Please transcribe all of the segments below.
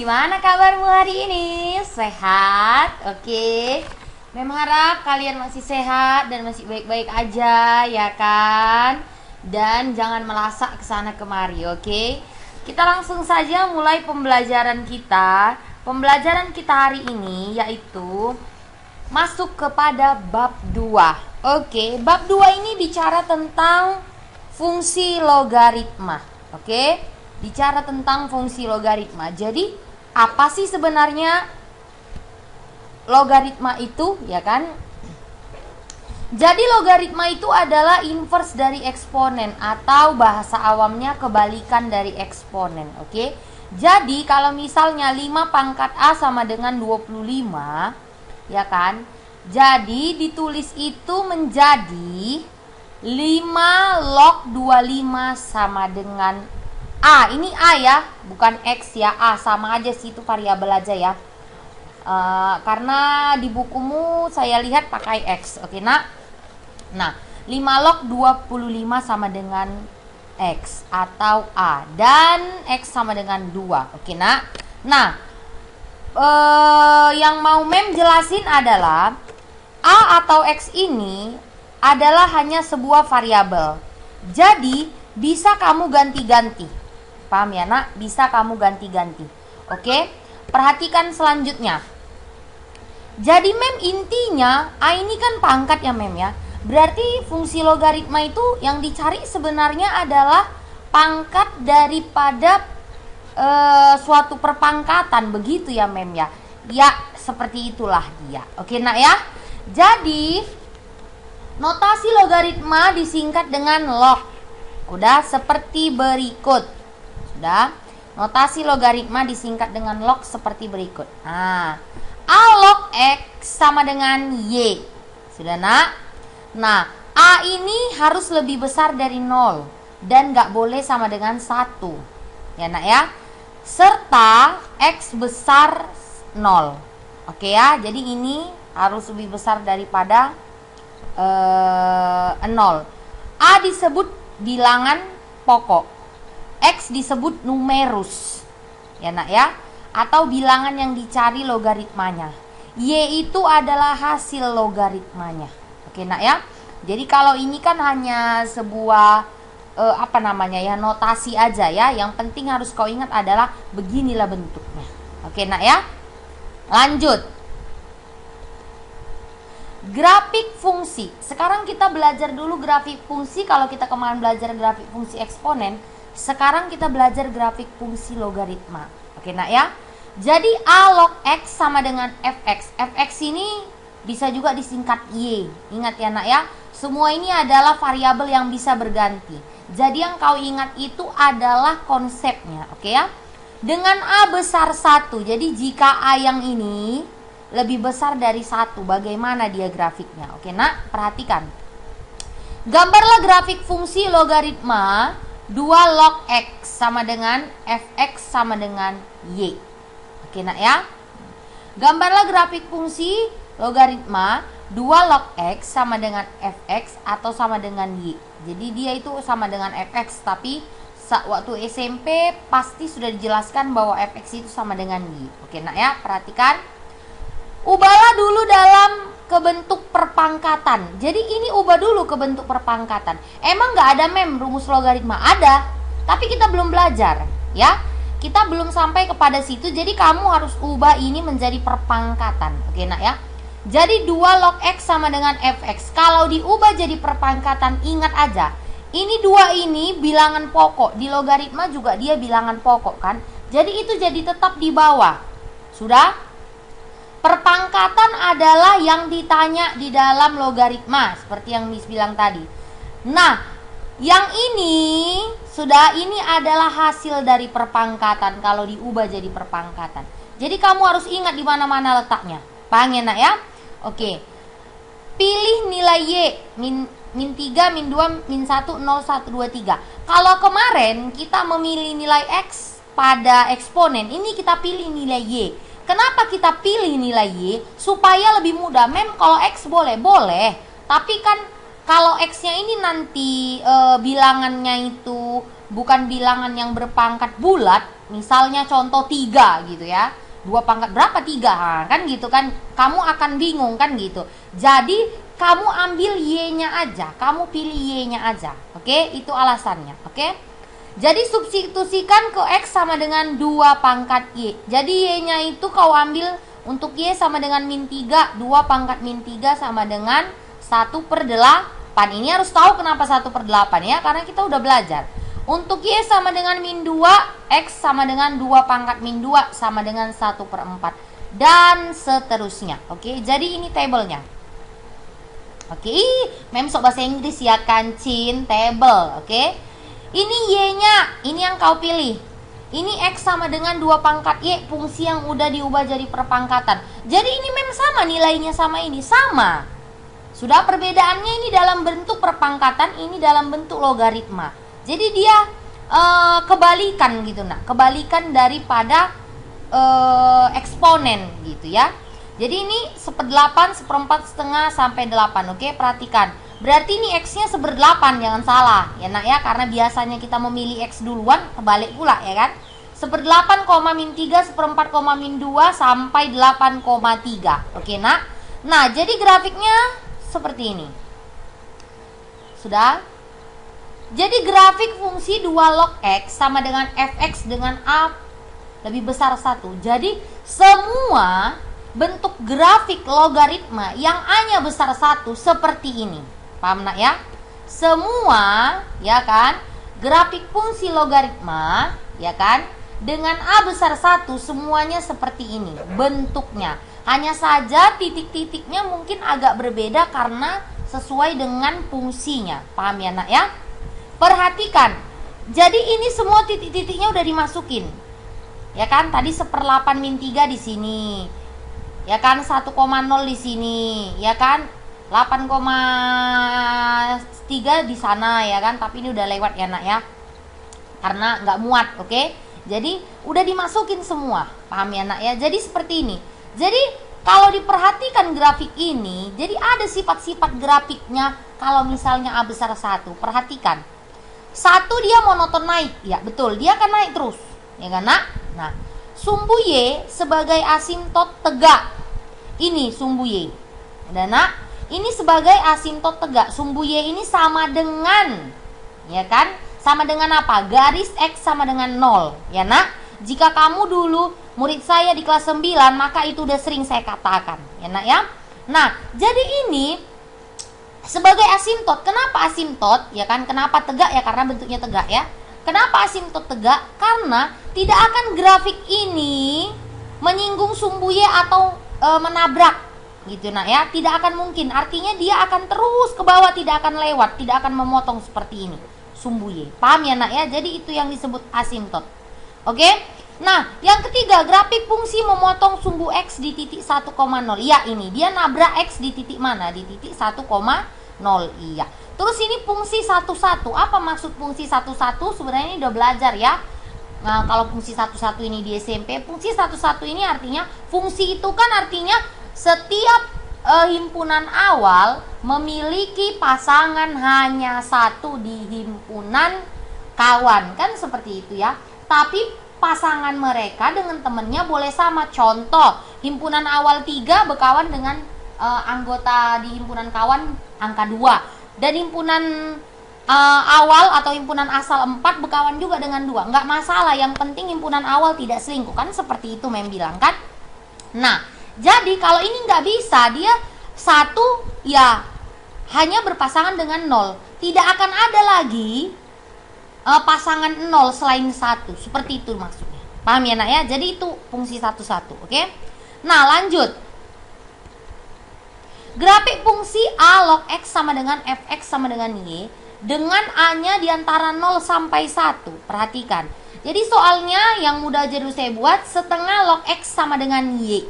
gimana kabarmu hari ini? Sehat? Oke. Mem harap kalian masih sehat dan masih baik-baik aja, ya kan? Dan jangan melasak kesana kemari, oke? Kita langsung saja mulai pembelajaran kita. Pembelajaran kita hari ini yaitu masuk kepada bab 2. Oke, bab 2 ini bicara tentang fungsi logaritma. Oke, bicara tentang fungsi logaritma. Jadi, apa sih sebenarnya logaritma itu, ya kan? Jadi logaritma itu adalah inverse dari eksponen atau bahasa awamnya kebalikan dari eksponen, oke? Jadi kalau misalnya 5 pangkat A sama dengan 25, ya kan? Jadi ditulis itu menjadi 5 log 25 sama dengan A. Ini A ya, bukan X ya. A sama aja sih, itu variabel aja ya. Karena di bukumu saya lihat pakai X. Oke, nak. Nah, 5 log 25 sama dengan X atau A. Dan X sama dengan 2. Oke, nak. Nah, yang mau Mem jelasin adalah A atau X ini adalah hanya sebuah variabel. Jadi, bisa kamu ganti-ganti. Paham ya, nak? Bisa kamu ganti-ganti. Oke? Perhatikan selanjutnya. Jadi, Mem, intinya A ini kan pangkat ya, Mem ya. Berarti fungsi logaritma itu yang dicari sebenarnya adalah pangkat daripada suatu perpangkatan. Begitu ya, Mem ya. Ya, seperti itulah dia. Oke, nak ya? Jadi, notasi logaritma disingkat dengan log. Udah, seperti berikut. Sudah, notasi logaritma disingkat dengan log seperti berikut. Nah, A log X sama dengan Y. Sudah, nak? Nah, A ini harus lebih besar dari 0 dan gak boleh sama dengan 1. Ya, nak ya? Serta X besar 0. Oke ya, jadi ini harus lebih besar daripada 0. A disebut bilangan pokok, X disebut numerus, ya nak ya, atau bilangan yang dicari logaritmanya. Y itu adalah hasil logaritmanya. Oke nak ya. Jadi kalau ini kan hanya sebuah notasi aja ya. Yang penting harus kau ingat adalah beginilah bentuknya. Oke nak ya. Lanjut. Grafik fungsi. Sekarang kita belajar dulu grafik fungsi. Kalau kita kemarin belajar grafik fungsi eksponen, sekarang kita belajar grafik fungsi logaritma. Oke nak ya. Jadi A log X sama dengan Fx. Fx ini bisa juga disingkat Y. Ingat ya nak ya. Semua ini adalah variabel yang bisa berganti. Jadi yang kau ingat itu adalah konsepnya. Oke ya. Dengan A besar 1. Jadi jika A yang ini lebih besar dari 1, bagaimana dia grafiknya? Oke nak, perhatikan. Gambarlah grafik fungsi logaritma 2 log X sama dengan Fx sama dengan Y. Oke nak ya. Gambarlah grafik fungsi logaritma 2 log X sama dengan Fx atau sama dengan Y. Jadi dia itu sama dengan Fx, tapi waktu SMP pasti sudah dijelaskan bahwa Fx itu sama dengan Y. Oke nak ya, perhatikan. Ubahlah dulu dalam ke bentuk perpangkatan. Jadi ini ubah dulu ke bentuk perpangkatan. Emang nggak ada Mem rumus logaritma? Ada, tapi kita belum belajar ya. Kita belum sampai kepada situ. Jadi kamu harus ubah ini menjadi perpangkatan. Oke nak ya. Jadi 2 log X sama dengan Fx. Kalau diubah jadi perpangkatan, ingat aja, ini 2 ini bilangan pokok. Di logaritma juga dia bilangan pokok kan. Jadi itu jadi tetap di bawah. Sudah? Perpangkatan adalah yang ditanya di dalam logaritma, seperti yang Miss bilang tadi. Nah, yang ini ini adalah hasil dari perpangkatan kalau diubah jadi perpangkatan. Jadi kamu harus ingat di mana-mana letaknya. Paham ya nak ya? Oke. Pilih nilai Y min 3, min 2, min 1, 0, 1, 2, 3. Kalau kemarin kita memilih nilai X pada eksponen, ini kita pilih nilai Y. Kenapa kita pilih nilai Y? Supaya lebih mudah. Mem, kalau X boleh? Boleh. Tapi kan kalau X-nya ini nanti bilangannya itu bukan bilangan yang berpangkat bulat, misalnya contoh 3 gitu ya. 2 pangkat berapa 3? Nah, kan gitu kan. Kamu akan bingung kan gitu. Jadi kamu ambil Y-nya aja, kamu pilih Y-nya aja. Oke, itu alasannya. Oke. Jadi substitusikan ke X sama dengan 2 pangkat Y. Jadi Y-nya itu kau ambil untuk Y sama dengan min 3, 2 pangkat min 3 sama dengan 1/8. Ini harus tahu kenapa 1/8 ya, karena kita udah belajar. Untuk Y sama dengan min 2, X sama dengan 2 pangkat min 2 sama dengan 1/4. Dan seterusnya. Oke, jadi ini tabelnya. Oke, mem sok bahasa Inggris ya kan, Cin, table. Oke, ini Y-nya, ini yang kau pilih. Ini X sama dengan 2 pangkat Y, fungsi yang udah diubah jadi perpangkatan. Jadi ini mem sama, nilainya sama ini, sama. Sudah, perbedaannya ini dalam bentuk perpangkatan, ini dalam bentuk logaritma. Jadi dia kebalikan gitu, nah, kebalikan daripada eksponen gitu ya. Jadi ini 1/8, 1/4, sampai 8. Oke, perhatikan. Berarti ini X-nya 1/8, jangan salah ya nak ya, karena biasanya kita memilih X duluan, kebalik pula ya kan. 1/8, min 3, 1/4, min 2 sampai 8,3. Oke nak. Nah, jadi grafiknya seperti ini. Sudah? Jadi grafik fungsi 2 log X sama dengan fx dengan A lebih besar 1. Jadi semua bentuk grafik logaritma yang A-nya besar 1 seperti ini. Paham nak ya? Semua ya kan, grafik fungsi logaritma ya kan, dengan A besar 1 semuanya seperti ini bentuknya. Hanya saja titik-titiknya mungkin agak berbeda karena sesuai dengan fungsinya. Paham ya nak ya? Perhatikan, jadi ini semua titik-titiknya udah dimasukin, ya kan? Tadi 1/8 min 3 di sini, ya kan? 1,0 di sini, ya kan? 8,3 di sana, ya kan? Tapi ini udah lewat ya nak ya, karena nggak muat, oke? Jadi udah dimasukin semua, paham ya nak ya? Jadi seperti ini. Jadi kalau diperhatikan grafik ini, jadi ada sifat-sifat grafiknya. Kalau misalnya A besar 1, perhatikan. 1 dia monoton naik, ya betul, dia akan naik terus, ya kan nak? Nah, sumbu Y sebagai asimtot tegak, ini sumbu Y, dan nak, ini sebagai asimtot tegak, sumbu Y ini sama dengan, ya kan? Sama dengan apa? Garis X sama dengan 0, ya nak? Jika kamu dulu murid saya di kelas 9, maka itu udah sering saya katakan, ya nak ya? Nah, jadi ini sebagai asimtot. Kenapa asimtot? Ya kan, kenapa tegak? Ya karena bentuknya tegak ya. Kenapa asimtot tegak? Karena tidak akan grafik ini menyinggung sumbu Y atau menabrak gitu nak ya. Tidak akan mungkin. Artinya dia akan terus ke bawah, tidak akan lewat, tidak akan memotong seperti ini sumbu Y. Paham ya nak ya? Jadi itu yang disebut asimtot. Oke? Nah, yang ketiga, grafik fungsi memotong sumbu X di titik 1,0. Ya, ini dia nabrak X di titik mana? Di titik 1,0. Iya. Terus ini fungsi 1,1. Apa maksud fungsi 1,1? Sebenarnya ini udah belajar ya. Nah, kalau fungsi 1,1 ini di SMP, fungsi 1,1 ini artinya, fungsi itu kan artinya setiap himpunan awal memiliki pasangan hanya 1 di himpunan kawan. Kan seperti itu ya. Tapi pasangan mereka dengan temennya boleh sama. Contoh, himpunan awal 3 berkawan dengan anggota di himpunan kawan angka 2, dan himpunan awal atau himpunan asal 4 berkawan juga dengan 2. Nggak masalah, yang penting himpunan awal tidak selingkuh. Kan seperti itu mem bilang kan. Nah, jadi kalau ini nggak bisa, dia 1 ya hanya berpasangan dengan 0. Tidak akan ada lagi pasangan 0 selain 1. Seperti itu maksudnya. Paham ya nak ya? Jadi itu fungsi 1,1. Oke? Nah, lanjut. Grafik fungsi A log X sama dengan fx sama dengan Y dengan A-nya di antara 0 sampai 1. Perhatikan. Jadi soalnya yang mudah aja dulu saya buat, setengah log X sama dengan Y.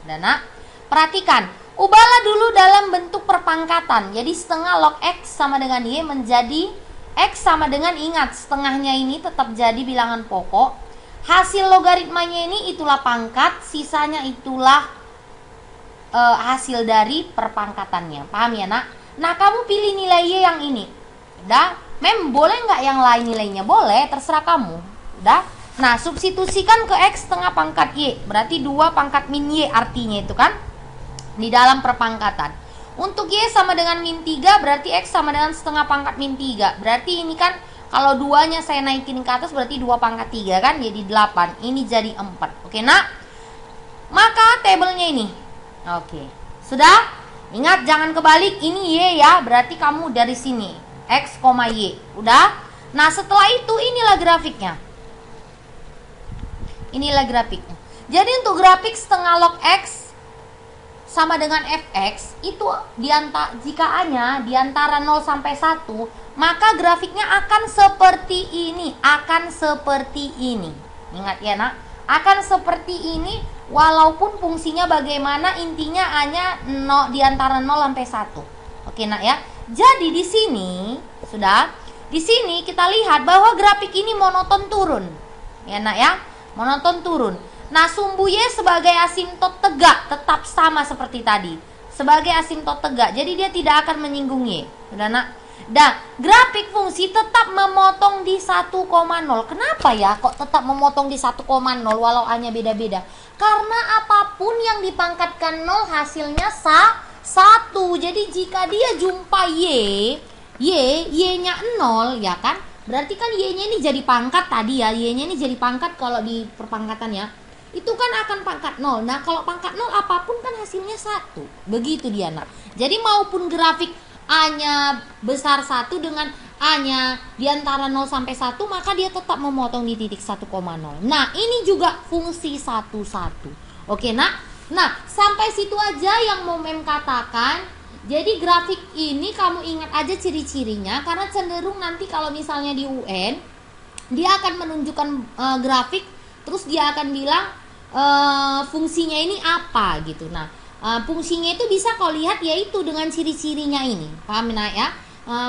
Dan nak, perhatikan. Ubahlah dulu dalam bentuk perpangkatan. Jadi setengah log X sama dengan Y menjadi X sama dengan, ingat, setengahnya ini tetap jadi bilangan pokok. Hasil logaritmanya ini itulah pangkat, sisanya itulah hasil dari perpangkatannya. Paham ya nak? Nah, kamu pilih nilai Y yang ini. Udah? Mem, boleh nggak yang lain nilainya? Boleh, terserah kamu. Udah. Nah, substitusikan ke X setengah pangkat Y. Berarti 2 pangkat min Y artinya itu kan. Di dalam perpangkatan. Untuk Y sama dengan min 3, berarti X sama dengan setengah pangkat min 3. Berarti ini kan, kalau 2-nya saya naikin ke atas, berarti 2 pangkat 3 kan. Jadi 8. Ini jadi 4. Oke, nak? Maka tabelnya ini. Oke. Sudah? Ingat, jangan kebalik. Ini Y ya. Berarti kamu dari sini. X, Y. Udah? Nah, setelah itu inilah grafiknya. Inilah grafiknya. Jadi untuk grafik setengah log X sama dengan fx itu jika A-nya di antara 0 sampai 1, maka grafiknya akan seperti ini, Ingat ya, nak, akan seperti ini walaupun fungsinya bagaimana, intinya A-nya di antara 0 sampai 1. Oke, nak ya. Jadi di sini di sini kita lihat bahwa grafik ini monoton turun. Ya, nak ya, monoton turun. Nah, sumbu Y sebagai asimtot tegak tetap sama seperti tadi. Sebagai asimtot tegak. Jadi dia tidak akan menyinggung Y. Sudah, nak? Dan grafik fungsi tetap memotong di 1,0. Kenapa ya kok tetap memotong di 1,0 walau A-nya beda-beda? Karena apapun yang dipangkatkan 0 hasilnya 1. Jadi jika dia jumpa Y-nya 0 ya kan? Berarti kan Y-nya ini jadi pangkat tadi ya. Y-nya ini jadi pangkat kalau di perpangkatannya. Itu kan akan pangkat 0. Nah, kalau pangkat 0 apapun kan hasilnya 1. Begitu dia, nak. Jadi maupun grafik A-nya besar 1 dengan A-nya di antara 0 sampai 1, maka dia tetap memotong di titik 1,0. Nah, ini juga fungsi 1, 1. Oke, nak? Nah, sampai situ aja yang mau Mem katakan. Jadi grafik ini kamu ingat aja ciri-cirinya, karena cenderung nanti kalau misalnya di UN dia akan menunjukkan grafik, terus dia akan bilang fungsinya ini apa gitu. Nah, fungsinya itu bisa kau lihat yaitu dengan ciri-cirinya ini. Paham nak ya?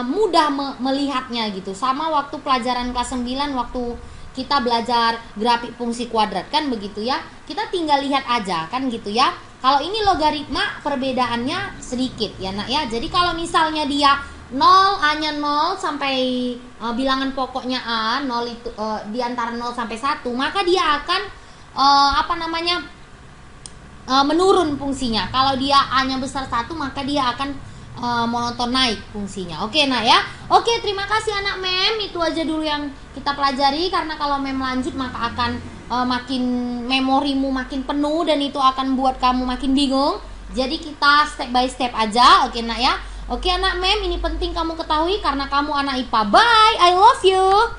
Mudah melihatnya gitu. Sama waktu pelajaran kelas 9 waktu kita belajar grafik fungsi kuadrat kan begitu ya. Kita tinggal lihat aja kan gitu ya. Kalau ini logaritma perbedaannya sedikit ya, nak ya. Jadi kalau misalnya dia 0, A-nya 0 sampai bilangan pokoknya A 0 itu di antara 0 sampai 1, maka dia akan menurun fungsinya. Kalau dia A-nya besar 1, maka dia akan monoton naik fungsinya. Oke, nak ya. Oke, terima kasih anak Mem. Itu aja dulu yang kita pelajari, karena kalau Mem lanjut maka akan makin memorimu makin penuh dan itu akan buat kamu makin bingung. Jadi kita step by step aja. Oke, nak ya. Oke, anak Mem, ini penting kamu ketahui karena kamu anak IPA. Bye, I love you.